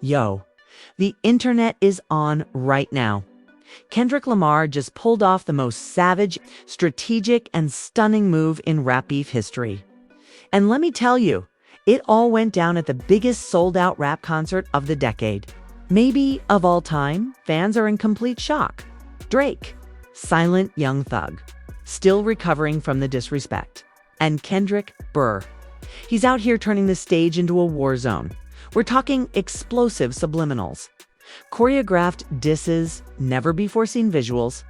Yo, the internet is on right now. Kendrick Lamar just pulled off the most savage, strategic, and stunning move in rap beef history. And let me tell you, it all went down at the biggest sold-out rap concert of the decade. Maybe of all time, fans are in complete shock. Drake, silent young thug, still recovering from the disrespect. And Kendrick, brr. He's out here turning the stage into a war zone. We're talking explosive subliminals, choreographed disses, never-before-seen visuals,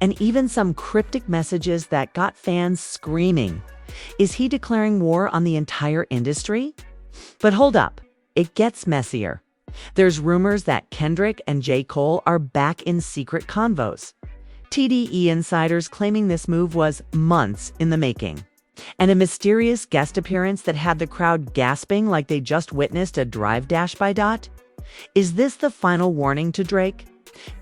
and even some cryptic messages that got fans screaming. Is he declaring war on the entire industry? But hold up, it gets messier. There's rumors that Kendrick and J. Cole are back in secret convos. TDE insiders claiming this move was months in the making. And a mysterious guest appearance that had the crowd gasping like they just witnessed a drive dash by Dot? Is this the final warning to Drake?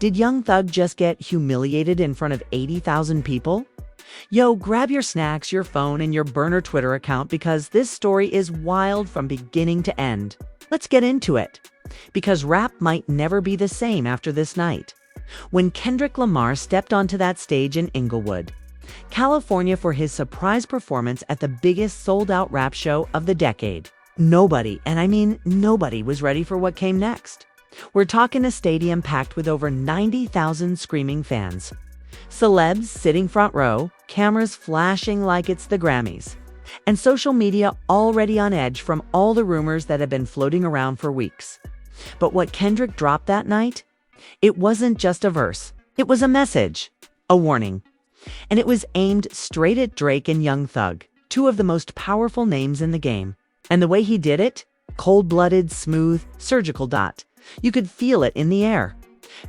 Did Young Thug just get humiliated in front of 80,000 people? Yo, grab your snacks, your phone, and your burner Twitter account because this story is wild from beginning to end. Let's get into it. Because rap might never be the same after this night. When Kendrick Lamar stepped onto that stage in Inglewood, California for his surprise performance at the biggest sold-out rap show of the decade. Nobody, and I mean nobody, was ready for what came next. We're talking a stadium packed with over 90,000 screaming fans. Celebs sitting front row, cameras flashing like it's the Grammys. And social media already on edge from all the rumors that have been floating around for weeks. But what Kendrick dropped that night? It wasn't just a verse. It was a message. A warning. And it was aimed straight at Drake and Young Thug, two of the most powerful names in the game. And the way he did it? Cold-blooded, smooth, surgical Dot. You could feel it in the air.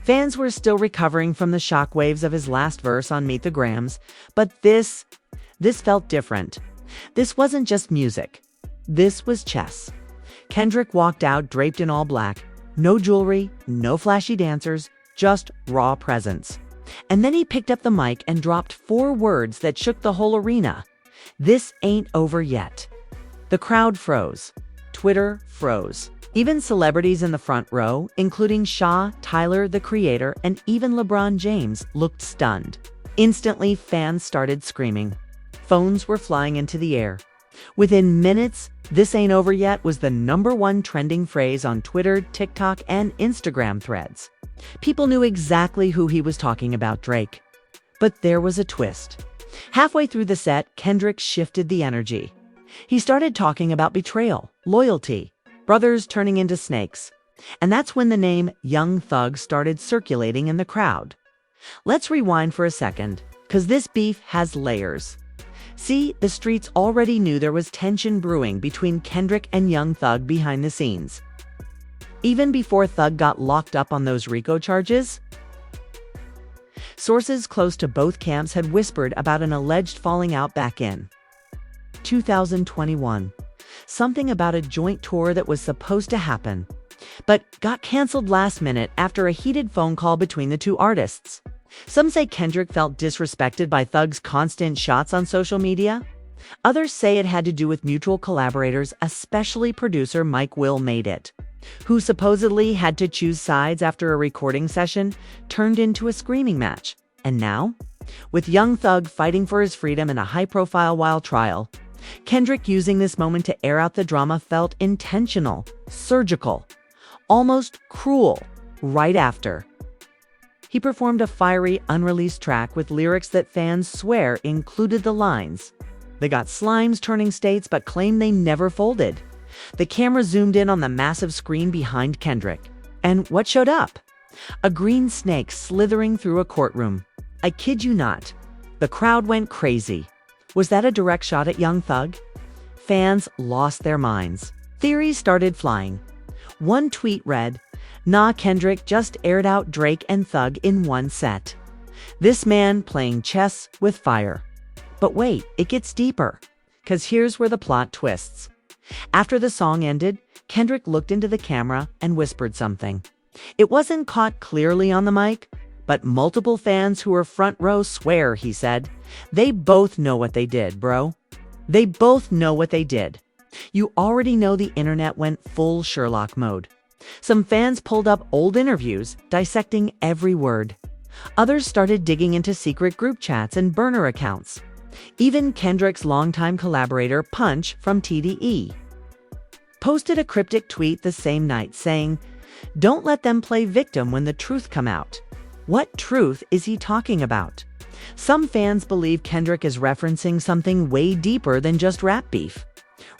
Fans were still recovering from the shockwaves of his last verse on Meet the Grams, but this felt different. This wasn't just music. This was chess. Kendrick walked out draped in all black. No jewelry, no flashy dancers, just raw presence. And then he picked up the mic and dropped 4 words that shook the whole arena. This ain't over yet. The crowd froze. Twitter froze. Even celebrities in the front row, including Shaw, Tyler, the Creator, and even LeBron James, looked stunned. Instantly, fans started screaming. Phones were flying into the air. Within minutes, "This ain't over yet" was the #1 trending phrase on Twitter, TikTok, and Instagram threads. People knew exactly who he was talking about, Drake. But there was a twist. Halfway through the set, Kendrick shifted the energy. He started talking about betrayal, loyalty, brothers turning into snakes. And that's when the name Young Thug started circulating in the crowd. Let's rewind for a second, because this beef has layers. See, the streets already knew there was tension brewing between Kendrick and Young Thug behind the scenes. Even before Thug got locked up on those RICO charges, sources close to both camps had whispered about an alleged falling out back in 2021. Something about a joint tour that was supposed to happen, but got canceled last minute after a heated phone call between the two artists. Some say Kendrick felt disrespected by Thug's constant shots on social media. Others say it had to do with mutual collaborators, especially producer Mike Will Made It, who supposedly had to choose sides after a recording session turned into a screaming match. And now, with Young Thug fighting for his freedom in a high-profile wild trial, Kendrick using this moment to air out the drama felt intentional, surgical, almost cruel, right after. He performed a fiery, unreleased track with lyrics that fans swear included the lines, "They got slimes turning states but claim they never folded." The camera zoomed in on the massive screen behind Kendrick. And what showed up? A green snake slithering through a courtroom. I kid you not. The crowd went crazy. Was that a direct shot at Young Thug? Fans lost their minds. Theories started flying. One tweet read, "Nah, Kendrick just aired out Drake and Thug in one set. This man playing chess with fire." But wait, it gets deeper. 'Cause here's where the plot twists. After the song ended, Kendrick looked into the camera and whispered something. It wasn't caught clearly on the mic, but multiple fans who were front row swear he said, "They both know what they did, bro. They both know what they did." You already know the internet went full Sherlock mode. Some fans pulled up old interviews, dissecting every word. Others started digging into secret group chats and burner accounts. Even Kendrick's longtime collaborator, Punch, from TDE, posted a cryptic tweet the same night saying, "Don't let them play victim when the truth come out." What truth is he talking about? Some fans believe Kendrick is referencing something way deeper than just rap beef.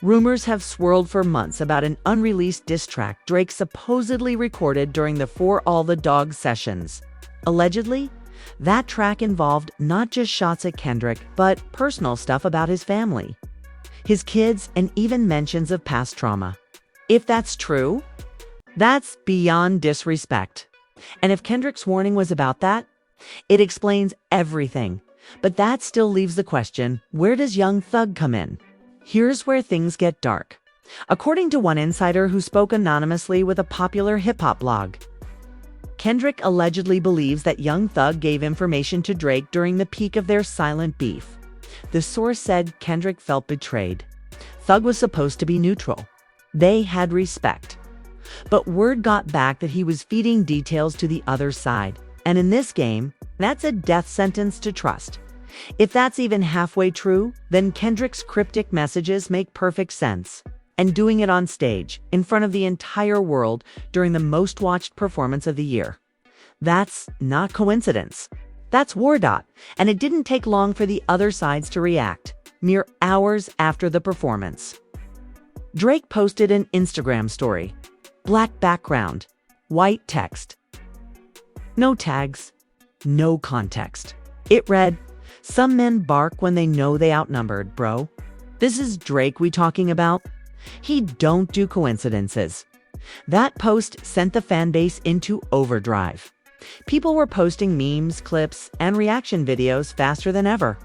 Rumors have swirled for months about an unreleased diss track Drake supposedly recorded during the For All the Dogs sessions. Allegedly, that track involved not just shots at Kendrick, but personal stuff about his family, his kids, and even mentions of past trauma. If that's true, that's beyond disrespect. And if Kendrick's warning was about that, it explains everything. But that still leaves the question, where does Young Thug come in? Here's where things get dark. According to one insider who spoke anonymously with a popular hip-hop blog, Kendrick allegedly believes that Young Thug gave information to Drake during the peak of their silent beef. The source said Kendrick felt betrayed. Thug was supposed to be neutral. They had respect. But word got back that he was feeding details to the other side. And in this game, that's a death sentence to trust. If that's even halfway true, then Kendrick's cryptic messages make perfect sense. And doing it on stage, in front of the entire world, during the most watched performance of the year. That's not coincidence. That's war. And it didn't take long for the other sides to react, mere hours after the performance. Drake posted an Instagram story. Black background, white text. No tags, no context. It read, "Some men bark when they know they outnumbered, bro. This is Drake we talking about. He don't do coincidences." That post sent the fanbase into overdrive. People were posting memes, clips, and reaction videos faster than ever.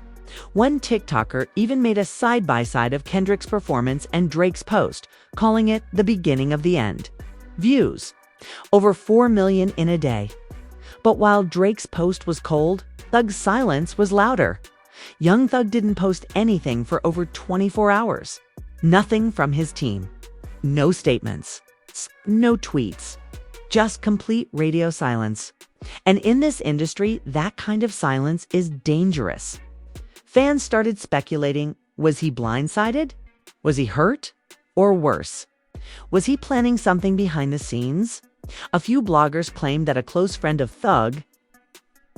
One TikToker even made a side-by-side of Kendrick's performance and Drake's post, calling it the beginning of the end. Views, over 4 million in a day. But while Drake's post was cold, Thug's silence was louder. Young Thug didn't post anything for over 24 hours. Nothing from his team. No statements. No tweets. Just complete radio silence. And in this industry, that kind of silence is dangerous. Fans started speculating, was he blindsided? Was he hurt? Or worse, was he planning something behind the scenes? A few bloggers claimed that a close friend of Thug,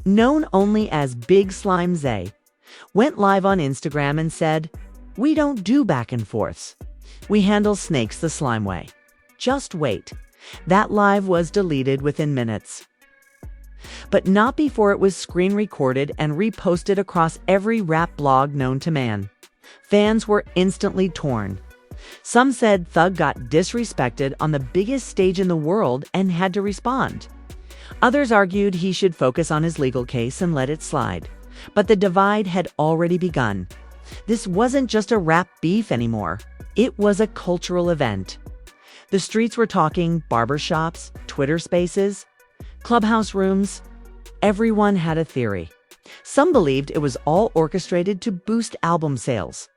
known only as Big Slime Zay, went live on Instagram and said, "We don't do back and forths. We handle snakes the slime way." Just wait. That live was deleted within minutes. But not before it was screen recorded and reposted across every rap blog known to man. Fans were instantly torn. Some said Thug got disrespected on the biggest stage in the world and had to respond. Others argued he should focus on his legal case and let it slide. But the divide had already begun. This wasn't just a rap beef anymore. It was a cultural event. The streets were talking, barbershops, Twitter spaces, clubhouse rooms. Everyone had a theory. Some believed it was all orchestrated to boost album sales.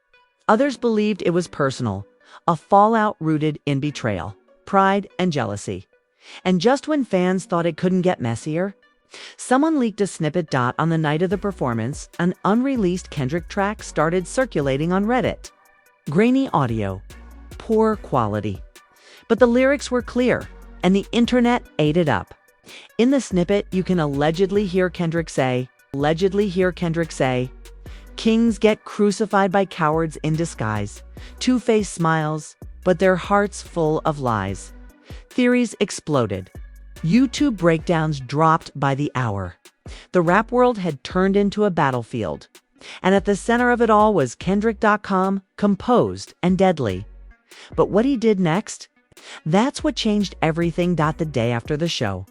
Others believed it was personal, a fallout rooted in betrayal, pride, and jealousy. And just when fans thought it couldn't get messier, someone leaked a snippet. On the night of the performance, an unreleased Kendrick track started circulating on Reddit. Grainy audio, poor quality. But the lyrics were clear, and the internet ate it up. In the snippet, you can allegedly hear Kendrick say, "Kings get crucified by cowards in disguise. Two-faced smiles, but their hearts full of lies." Theories exploded. YouTube breakdowns dropped by the hour. The rap world had turned into a battlefield. And at the center of it all was Kendrick.com, composed and deadly. But what he did next? That's what changed everything. The day after the show,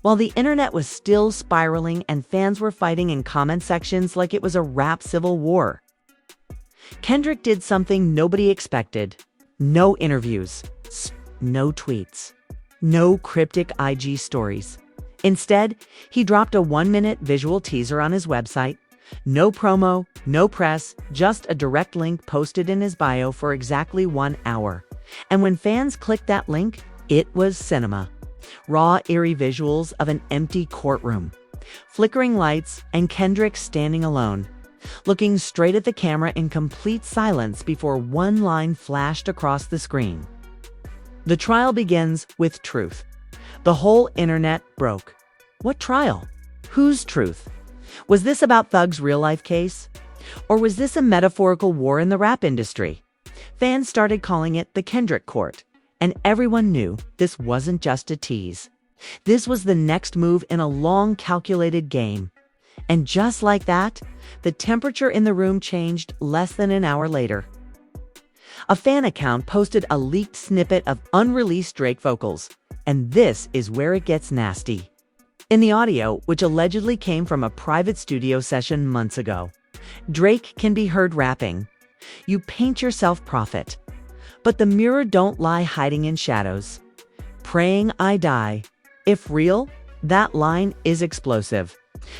while the internet was still spiraling and fans were fighting in comment sections like it was a rap civil war, Kendrick did something nobody expected. No interviews, no tweets, no cryptic IG stories. Instead, he dropped a 1-minute visual teaser on his website. No promo, no press, just a direct link posted in his bio for exactly 1 hour. And when fans clicked that link, It was cinema. Raw, eerie visuals of an empty courtroom, flickering lights, and Kendrick standing alone, looking straight at the camera in complete silence before one line flashed across the screen. The trial begins with truth. The whole internet broke. What trial? Whose truth? Was this about Thug's real-life case? Or was this a metaphorical war in the rap industry? Fans started calling it the Kendrick Court, and everyone knew this wasn't just a tease. This was the next move in a long, calculated game. And just like that, the temperature in the room changed less than an hour later. A fan account posted a leaked snippet of unreleased Drake vocals, and this is where it gets nasty. In the audio, which allegedly came from a private studio session months ago, Drake can be heard rapping, "You paint yourself prophet, but the mirror don't lie hiding in shadows. Praying I die." If real, that line is explosive.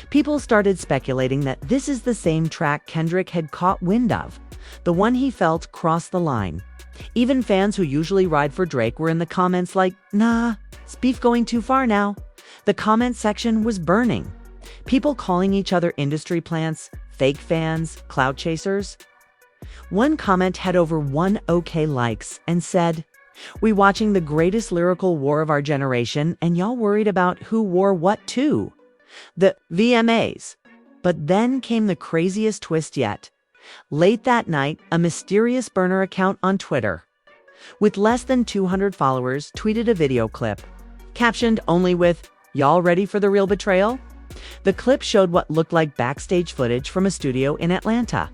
People started speculating that this is the same track Kendrick had caught wind of, the one he felt crossed the line. Even fans who usually ride for Drake were in the comments like, "Nah, it's beef going too far now." The comment section was burning. People calling each other industry plants, fake fans, clout chasers. One comment had over 1 OK likes and said, "We watching the greatest lyrical war of our generation, and y'all worried about who wore what too? The VMAs." But then came the craziest twist yet. Late that night, a mysterious burner account on Twitter, with less than 200 followers, tweeted a video clip, captioned only with, "Y'all ready for the real betrayal?" The clip showed what looked like backstage footage from a studio in Atlanta.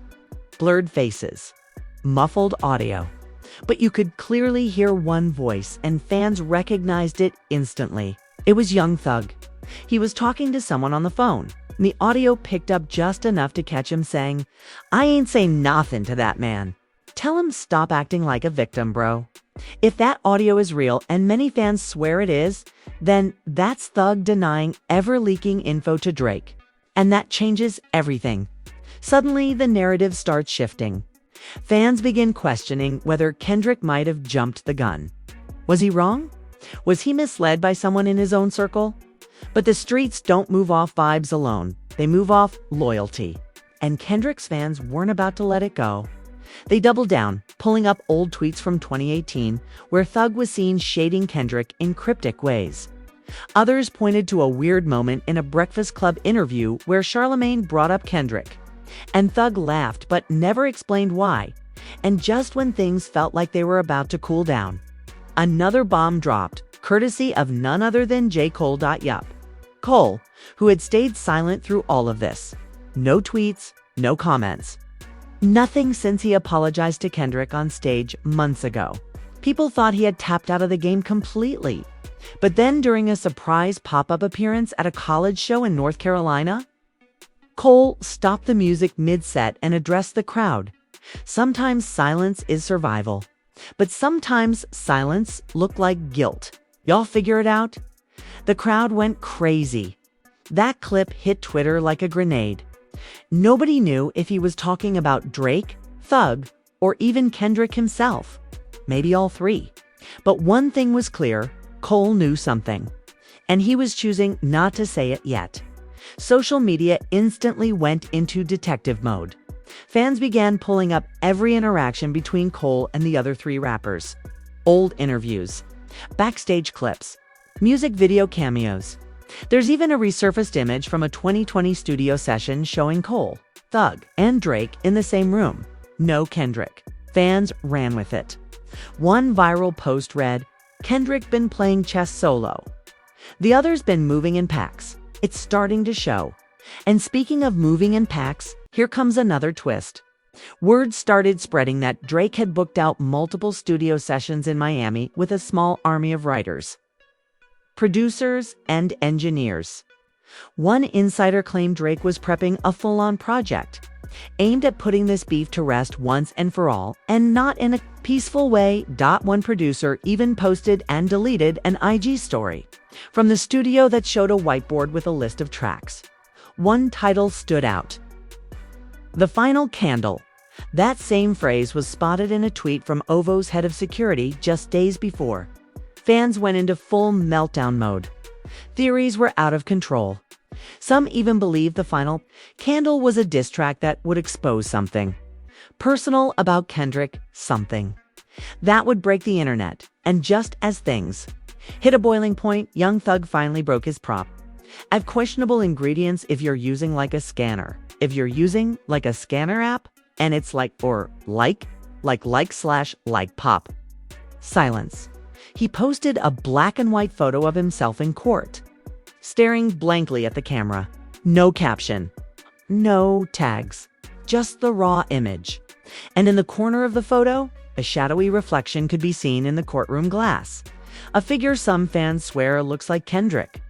Blurred faces, muffled audio. But you could clearly hear one voice, and fans recognized it instantly. It was Young Thug. He was talking to someone on the phone. And the audio picked up just enough to catch him saying, "I ain't say nothing to that man. Tell him stop acting like a victim, bro." If that audio is real, and many fans swear it is, then that's Thug denying ever leaking info to Drake. And that changes everything. Suddenly, the narrative starts shifting. Fans begin questioning whether Kendrick might have jumped the gun. Was he wrong? Was he misled by someone in his own circle? But the streets don't move off vibes alone. They move off loyalty. And Kendrick's fans weren't about to let it go. They doubled down, pulling up old tweets from 2018, where Thug was seen shading Kendrick in cryptic ways. Others pointed to a weird moment in a Breakfast Club interview where Charlemagne brought up Kendrick. And Thug laughed but never explained why. And just when things felt like they were about to cool down, another bomb dropped, courtesy of none other than J. Cole. Yup. Cole, who had stayed silent through all of this. No tweets, no comments. Nothing since he apologized to Kendrick on stage months ago. People thought he had tapped out of the game completely. But then during a surprise pop-up appearance at a college show in North Carolina, Cole stopped the music mid-set and addressed the crowd. Sometimes silence is survival, but sometimes silence looked like guilt. Y'all figure it out? The crowd went crazy. That clip hit Twitter like a grenade. Nobody knew if he was talking about Drake, Thug, or even Kendrick himself. Maybe all three. But one thing was clear, Cole knew something. And he was choosing not to say it yet. Social media instantly went into detective mode. Fans began pulling up every interaction between Cole and the other three rappers. Old interviews, backstage clips, music video cameos. There's even a resurfaced image from a 2020 studio session showing Cole, Thug, and Drake in the same room. No Kendrick. Fans ran with it. One viral post read, "Kendrick been playing chess solo." The other's been moving in packs. It's starting to show. And speaking of moving in packs, here comes another twist. Word started spreading that Drake had booked out multiple studio sessions in Miami with a small army of writers, producers, and engineers. One insider claimed Drake was prepping a full-on project, aimed at putting this beef to rest once and for all, and not in a peaceful way. One producer even posted and deleted an IG story from the studio that showed a whiteboard with a list of tracks. One title stood out: "The Final Candle." That same phrase was spotted in a tweet from OVO's head of security just days before. Fans went into full meltdown mode. Theories were out of control. Some even believed the final candle was a diss track that would expose something personal about Kendrick, something that would break the internet. And just as things hit a boiling point, Young Thug finally broke his prop. Add questionable ingredients if you're using like a scanner. If you're using like a scanner app and it's like pop. Silence. He posted a black and white photo of himself in court, staring blankly at the camera. No caption, no tags, just the raw image. And in the corner of the photo, a shadowy reflection could be seen in the courtroom glass. A figure some fans swear looks like Kendrick.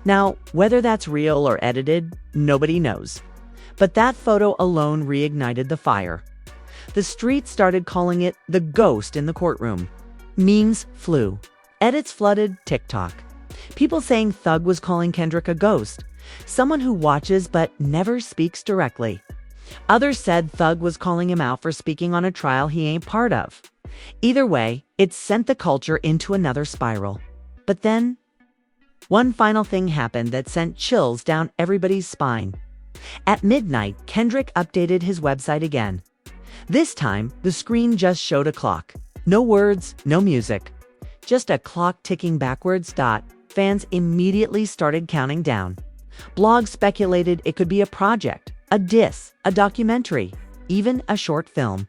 Now, whether that's real or edited, nobody knows. But that photo alone reignited the fire. The street started calling it the ghost in the courtroom. Memes flew. Edits flooded TikTok. People saying Thug was calling Kendrick a ghost, someone who watches but never speaks directly. Others said Thug was calling him out for speaking on a trial he ain't part of. Either way, it sent the culture into another spiral. But then, one final thing happened that sent chills down everybody's spine. At midnight, Kendrick updated his website again. This time, the screen just showed a clock. No words, no music. Just a clock ticking backwards. Fans immediately started counting down. Blogs speculated it could be a project, a diss, a documentary, even a short film.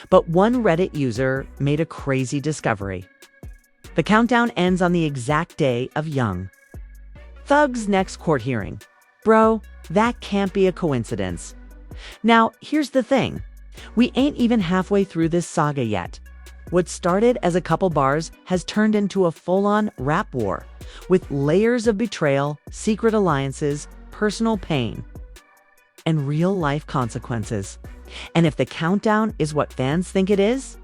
But one Reddit user made a crazy discovery. The countdown ends on the exact day of Young Thug's next court hearing. Bro, that can't be a coincidence. Now, here's the thing. We ain't even halfway through this saga yet. What started as a couple bars has turned into a full-on rap war, with layers of betrayal, secret alliances, personal pain, and real-life consequences. And if the countdown is what fans think it is,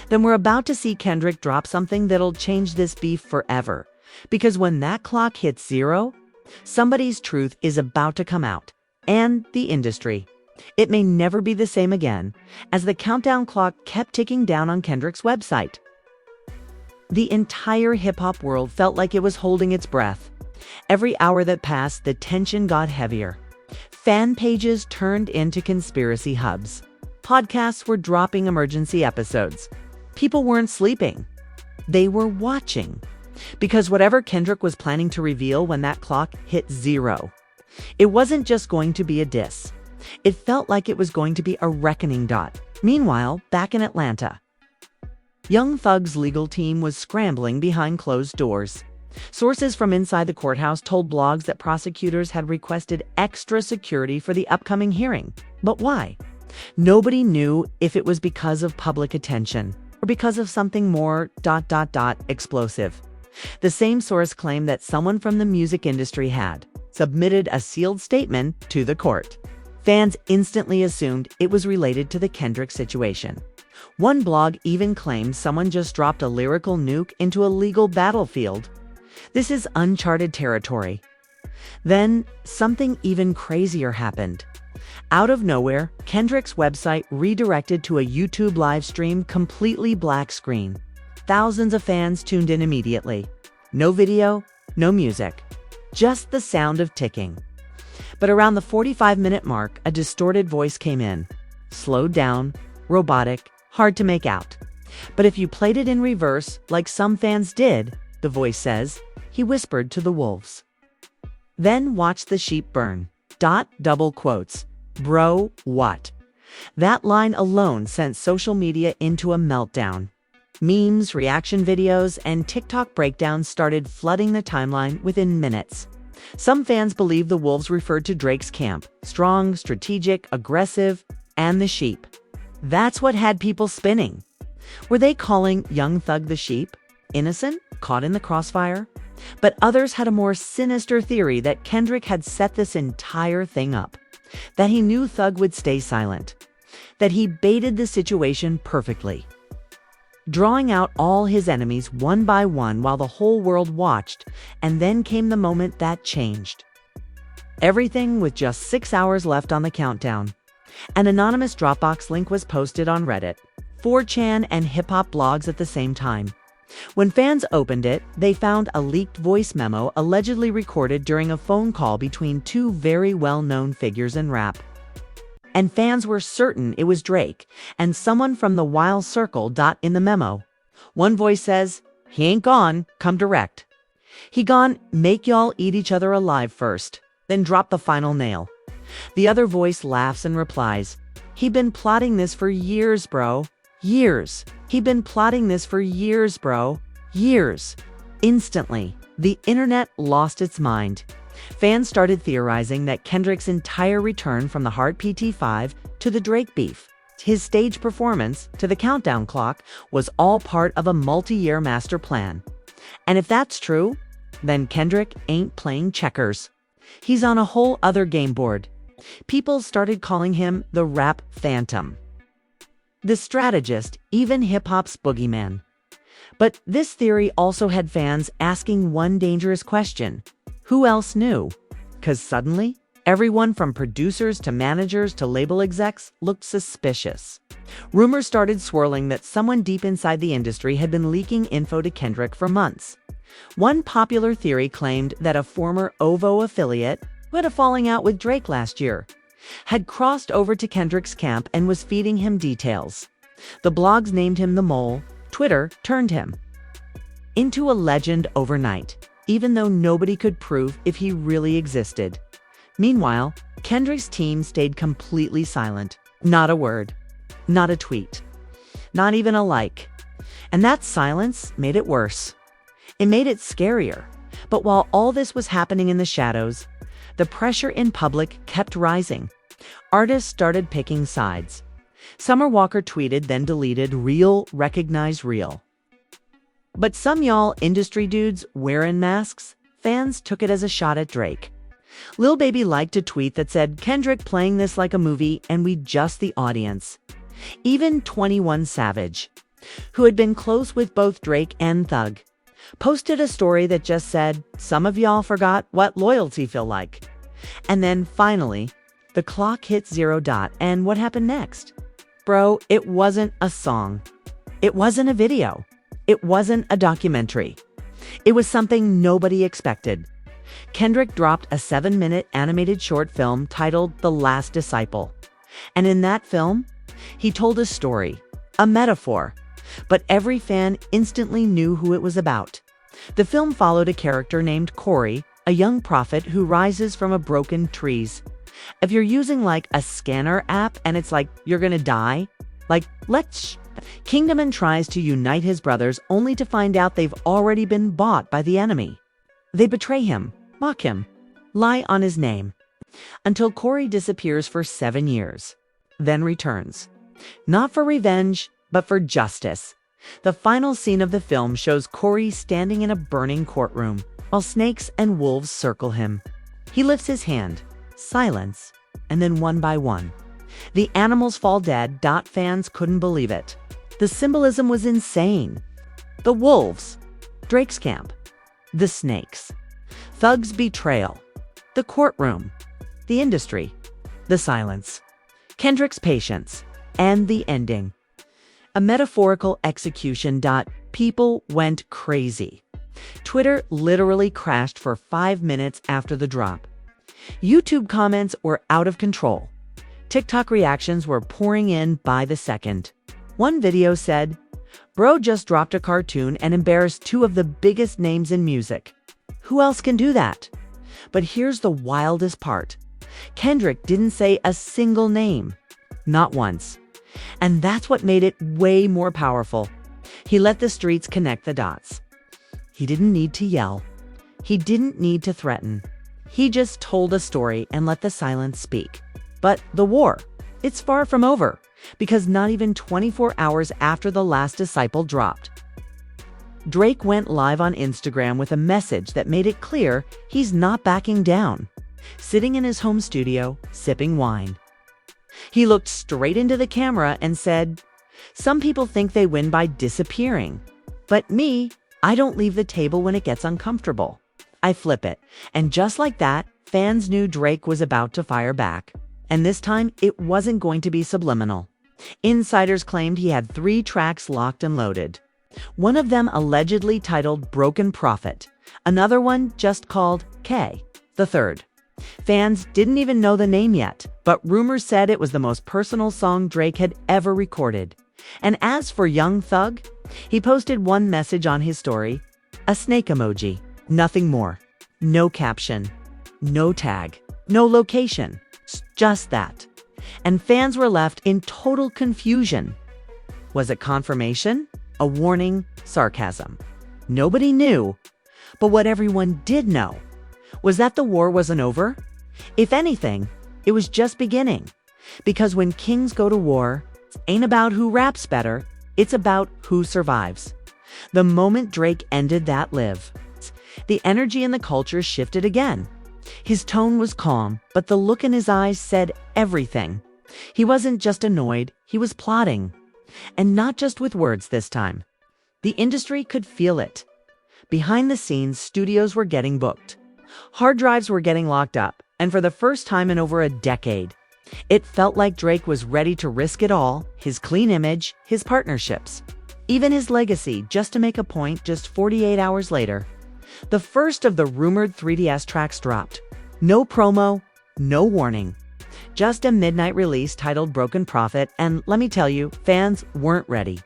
then we're about to see Kendrick drop something that'll change this beef forever. Because when that clock hits zero, somebody's truth is about to come out. And the industry. It may never be the same again, as the countdown clock kept ticking down on Kendrick's website. The entire hip-hop world felt like it was holding its breath. Every hour that passed, the tension got heavier. Fan pages turned into conspiracy hubs. Podcasts were dropping emergency episodes. People weren't sleeping. They were watching. Because whatever Kendrick was planning to reveal when that clock hit zero, it wasn't just going to be a diss. It felt like it was going to be a reckoning. Meanwhile, back in Atlanta, Young Thug's legal team was scrambling behind closed doors. Sources from inside the courthouse told blogs that prosecutors had requested extra security for the upcoming hearing. But why? Nobody knew if it was because of public attention or because of something more explosive. The same source claimed that someone from the music industry had submitted a sealed statement to the court. Fans instantly assumed it was related to the Kendrick situation. One blog even claimed someone just dropped a lyrical nuke into a legal battlefield. This is uncharted territory. Then, something even crazier happened. Out of nowhere, Kendrick's website redirected to a YouTube live stream, completely black screen. Thousands of fans tuned in immediately. No video, no music, just the sound of ticking. But around the 45-minute mark, a distorted voice came in. Slowed down, robotic, hard to make out. But if you played it in reverse, like some fans did, the voice says, he whispered to the wolves. Then watch the sheep burn. Double quotes. Bro, what? That line alone sent social media into a meltdown. Memes, reaction videos, and TikTok breakdowns started flooding the timeline within minutes. Some fans believe the wolves referred to Drake's camp, strong, strategic, aggressive, and the sheep. That's what had people spinning. Were they calling Young Thug the sheep? Innocent? Caught in the crossfire? But others had a more sinister theory that Kendrick had set this entire thing up. That he knew Thug would stay silent. That he baited the situation perfectly, drawing out all his enemies one by one while the whole world watched, and then came the moment that changed everything. With just 6 hours left on the countdown, an anonymous Dropbox link was posted on Reddit, 4chan, and hip-hop blogs at the same time. When fans opened it, they found a leaked voice memo allegedly recorded during a phone call between two very well-known figures in rap. And fans were certain it was Drake and someone from the Wild Circle. In the memo, one voice says, "He ain't gone, come direct. He gone, make y'all eat each other alive first, then drop the final nail." The other voice laughs and replies, "He been plotting this for years, bro. Years. He been plotting this for years, bro. Years." Instantly, the internet lost its mind. Fans started theorizing that Kendrick's entire return from the Heart PT5 to the Drake beef, his stage performance to the countdown clock, was all part of a multi-year master plan. And if that's true, then Kendrick ain't playing checkers. He's on a whole other game board. People started calling him the Rap Phantom, the strategist, even hip-hop's boogeyman. But this theory also had fans asking one dangerous question: who else knew? 'Cause suddenly, everyone from producers to managers to label execs looked suspicious. Rumors started swirling that someone deep inside the industry had been leaking info to Kendrick for months. One popular theory claimed that a former OVO affiliate, who had a falling out with Drake last year, had crossed over to Kendrick's camp and was feeding him details. The blogs named him the Mole. Twitter turned him into a legend overnight, even though nobody could prove if he really existed. Meanwhile, Kendrick's team stayed completely silent. Not a word, not a tweet, not even a like. And that silence made it worse. It made it scarier. But while all this was happening in the shadows, the pressure in public kept rising. Artists started picking sides. Summer Walker tweeted, then deleted, "Real recognize real." But some y'all industry dudes wearing masks, fans took it as a shot at Drake. Lil Baby liked a tweet that said, "Kendrick playing this like a movie and we just the audience." Even 21 Savage, who had been close with both Drake and Thug, posted a story that just said, "Some of y'all forgot what loyalty feel like." And then finally, the clock hit 0. And what happened next? Bro, it wasn't a song. It wasn't a video. It wasn't a documentary. It was something nobody expected. Kendrick dropped a 7-minute animated short film titled The Last Disciple. And in that film, he told a story, a metaphor, but every fan instantly knew who it was about. The film followed a character named Corey, a young prophet who rises from a broken trees. If you're using like a scanner app and it's like you're gonna die, like let's Kingdom tries to unite his brothers only to find out they've already been bought by the enemy. They betray him, mock him, lie on his name, until Corey disappears for 7 years, then returns. Not for revenge, but for justice. The final scene of the film shows Corey standing in a burning courtroom, while snakes and wolves circle him. He lifts his hand, silence, and then one by one, the animals fall dead. Fans couldn't believe it. The symbolism was insane. The wolves, Drake's camp. The snakes, Thug's betrayal. The courtroom, the industry. The silence, Kendrick's patience. And the ending, a metaphorical execution. People went crazy. Twitter literally crashed for 5 minutes after the drop. YouTube comments were out of control. TikTok reactions were pouring in by the second. One video said, "Bro just dropped a cartoon and embarrassed 2 of the biggest names in music. Who else can do that?" But here's the wildest part. Kendrick didn't say a single name. Not once. And that's what made it way more powerful. He let the streets connect the dots. He didn't need to yell. He didn't need to threaten. He just told a story and let the silence speak. But the war, it's far from over, because not even 24 hours after The Last Disciple dropped, Drake went live on Instagram with a message that made it clear he's not backing down. Sitting in his home studio, sipping wine, he looked straight into the camera and said, "Some people think they win by disappearing. But me, I don't leave the table when it gets uncomfortable. I flip it." And just like that, fans knew Drake was about to fire back. And this time, it wasn't going to be subliminal. Insiders claimed he had 3 tracks locked and loaded. One of them allegedly titled Broken Prophet, another one just called K, the third. Fans didn't even know the name yet, but rumors said it was the most personal song Drake had ever recorded. And as for Young Thug, he posted one message on his story, a snake emoji, nothing more. No caption, no tag, no location, just that. And fans were left in total confusion. Was it confirmation? A warning? Sarcasm? Nobody knew. But what everyone did know was that the war wasn't over. If anything, it was just beginning. Because when kings go to war, it ain't about who raps better, it's about who survives. The moment Drake ended that live, the energy in the culture shifted again. His tone was calm, but the look in his eyes said everything. He wasn't just annoyed, he was plotting. And not just with words this time. The industry could feel it. Behind the scenes, studios were getting booked. Hard drives were getting locked up, and for the first time in over a decade, it felt like Drake was ready to risk it all, his clean image, his partnerships, even his legacy, just to make a point. Just 48 hours later, the first of the rumored 3DS tracks dropped. No promo, no warning. Just a midnight release titled Broken Prophet, and let me tell you, fans weren't ready.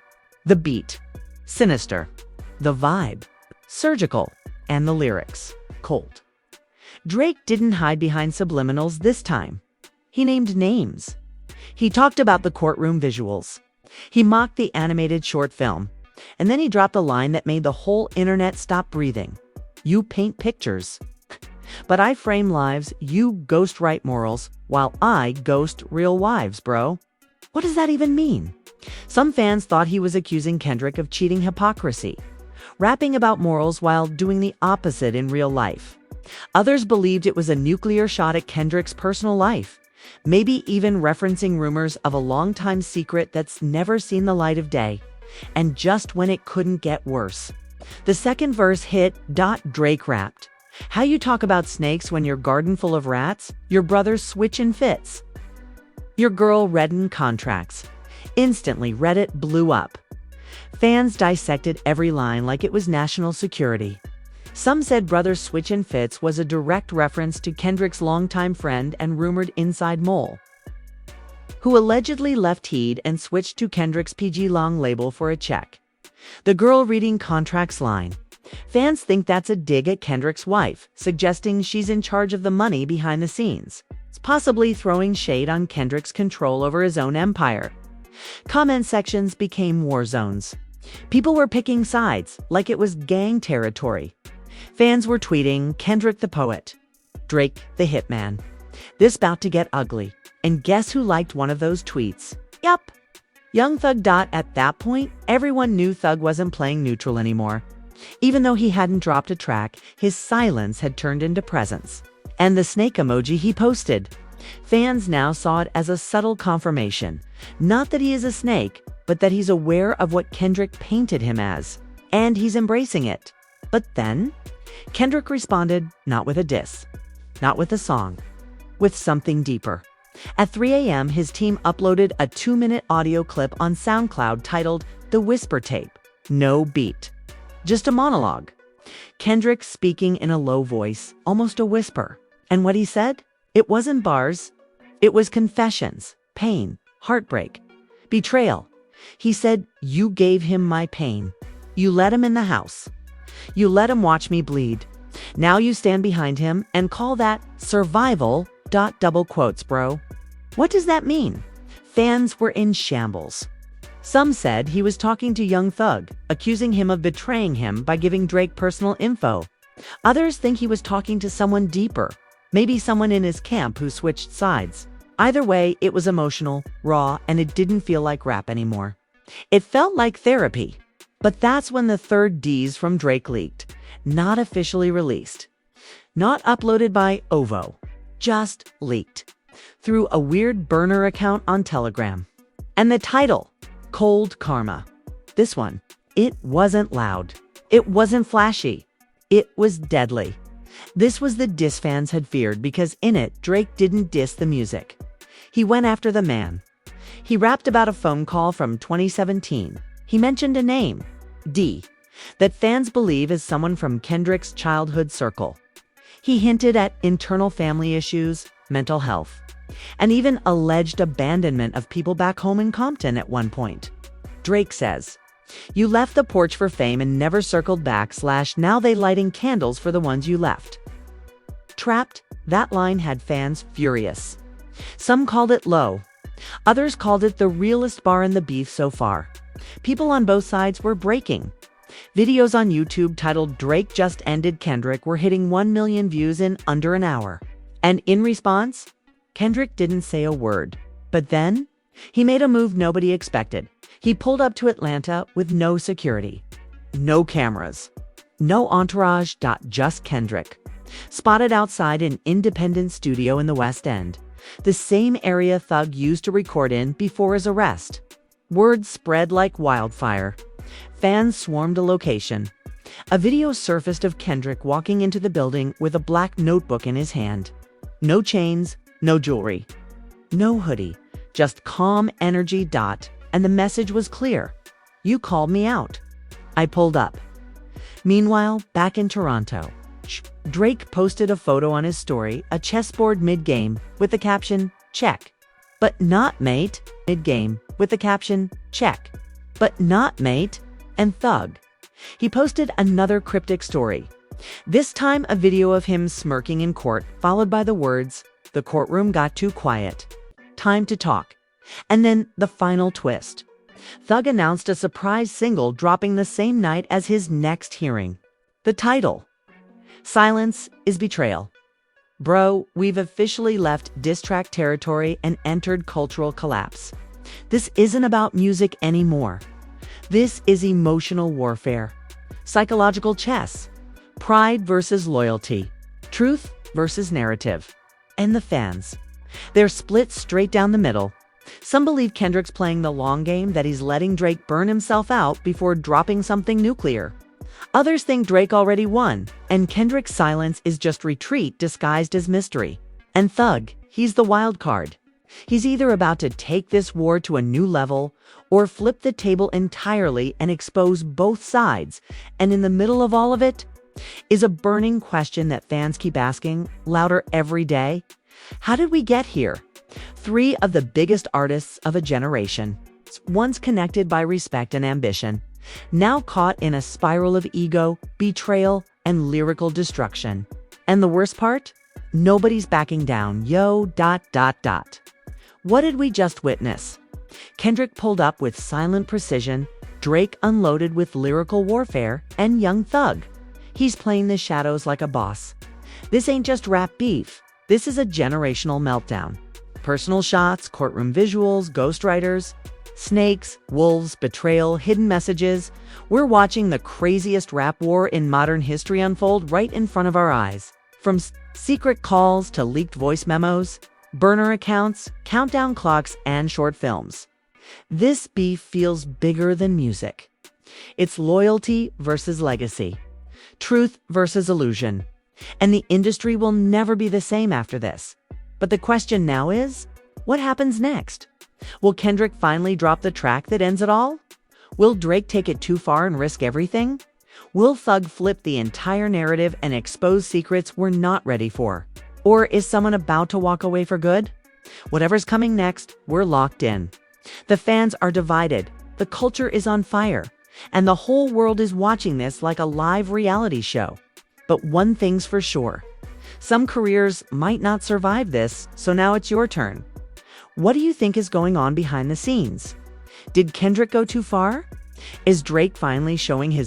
The beat, sinister. The vibe, surgical. And the lyrics, cold. Drake didn't hide behind subliminals this time. He named names. He talked about the courtroom visuals. He mocked the animated short film. And then he dropped a line that made the whole internet stop breathing. You paint pictures, but I frame lives. You ghostwrite morals, while I ghost real wives, bro. What does that even mean? Some fans thought he was accusing Kendrick of cheating hypocrisy, rapping about morals while doing the opposite in real life. Others believed it was a nuclear shot at Kendrick's personal life, maybe even referencing rumors of a longtime secret that's never seen the light of day. And just when it couldn't get worse, the second verse hit. Drake rapped, "How you talk about snakes when your garden full of rats, your brothers switchin' fits. Your girl reddin' contracts." Instantly, Reddit blew up. Fans dissected every line like it was national security. Some said Brothers Switchin' Fits was a direct reference to Kendrick's longtime friend and rumored inside mole, who allegedly left Heed and switched to Kendrick's PG Long label for a check. The girl reading contracts line. Fans think that's a dig at Kendrick's wife, suggesting she's in charge of the money behind the scenes. It's possibly throwing shade on Kendrick's control over his own empire. Comment sections became war zones. People were picking sides like it was gang territory. Fans were tweeting, "Kendrick the poet, Drake the hitman. This bout to get ugly." And guess who liked one of those tweets? Yup, Young Thug. At that point, everyone knew Thug wasn't playing neutral anymore. Even though he hadn't dropped a track, his silence had turned into presence. And the snake emoji he posted. Fans now saw it as a subtle confirmation. Not that he is a snake, but that he's aware of what Kendrick painted him as. And he's embracing it. But then, Kendrick responded, not with a diss, not with a song, with something deeper. At 3 a.m., his team uploaded a 2-minute audio clip on SoundCloud titled The Whisper Tape. No beat, just a monologue. Kendrick speaking in a low voice, almost a whisper. And what he said? It wasn't bars. It was confessions, pain, heartbreak, betrayal. He said, "You gave him my pain. You let him in the house. You let him watch me bleed. Now you stand behind him and call that survival. Double quotes, bro." What does that mean? Fans were in shambles. Some said he was talking to Young Thug, accusing him of betraying him by giving Drake personal info. Others think he was talking to someone deeper, maybe someone in his camp who switched sides. Either way, it was emotional, raw, and it didn't feel like rap anymore. It felt like therapy. But that's when the third D's from Drake leaked. Not officially released. Not uploaded by OVO. Just leaked. Through a weird burner account on Telegram. And the title, Cold Karma. This one, it wasn't loud. It wasn't flashy. It was deadly. This was the diss fans had feared because in it, Drake didn't diss the music. He went after the man. He rapped about a phone call from 2017. He mentioned a name, D. That fans believe is someone from Kendrick's childhood circle. He hinted at internal family issues, mental health, and even alleged abandonment of people back home in Compton at one point. Drake says, "You left the porch for fame and never circled back / now they lighting candles for the ones you left." Trapped, that line had fans furious. Some called it low. Others called it the realest bar in the beef so far. People on both sides were breaking. Videos on YouTube titled "Drake Just Ended Kendrick" were hitting 1 million views in under an hour. And in response, Kendrick didn't say a word. But then, he made a move nobody expected. He pulled up to Atlanta with no security, no cameras, no entourage. Just Kendrick. Spotted outside an independent studio in the West End, the same area Thug used to record in before his arrest. Word spread like wildfire. Fans swarmed the location. A video surfaced of Kendrick walking into the building with a black notebook in his hand. No chains, no jewelry, no hoodie, just calm energy. And the message was clear. "You called me out. I pulled up." Meanwhile, back in Toronto, Drake posted a photo on his story, a chessboard mid-game, with the caption, "Check. But not mate." Mid-game, with the caption, "Check. But not mate." And Thug. He posted another cryptic story. This time a video of him smirking in court, followed by the words, "The courtroom got too quiet. Time to talk." And then the final twist. Thug announced a surprise single dropping the same night as his next hearing. The title, "Silence is Betrayal." Bro, we've officially left diss track territory and entered cultural collapse. This isn't about music anymore. This is emotional warfare, psychological chess, pride versus loyalty, truth versus narrative. And the fans, they're split straight down the middle. Some believe Kendrick's playing the long game, that he's letting Drake burn himself out before dropping something nuclear. Others think Drake already won, and Kendrick's silence is just retreat disguised as mystery. And Thug, he's the wild card. He's either about to take this war to a new level or flip the table entirely and expose both sides. And in the middle of all of it is a burning question that fans keep asking louder every day. How did we get here? 3 of the biggest artists of a generation, once connected by respect and ambition, now caught in a spiral of ego, betrayal, and lyrical destruction. And the worst part? Nobody's backing down. What did we just witness? Kendrick pulled up with silent precision, Drake unloaded with lyrical warfare, and young Thug. He's playing the shadows like a boss. This ain't just rap beef. This is a generational meltdown. Personal shots, courtroom visuals, ghostwriters, snakes, wolves, betrayal, hidden messages. We're watching the craziest rap war in modern history unfold right in front of our eyes. From secret calls to leaked voice memos, burner accounts, countdown clocks, and short films. This beef feels bigger than music. It's loyalty versus legacy, truth versus illusion. And the industry will never be the same after this. But the question now is, what happens next? Will Kendrick finally drop the track that ends it all? Will Drake take it too far and risk everything? Will Thug flip the entire narrative and expose secrets we're not ready for? Or is someone about to walk away for good? Whatever's coming next, we're locked in. The fans are divided, the culture is on fire, and the whole world is watching this like a live reality show. But one thing's for sure. Some careers might not survive this, so now it's your turn. What do you think is going on behind the scenes? Did Kendrick go too far? Is Drake finally showing his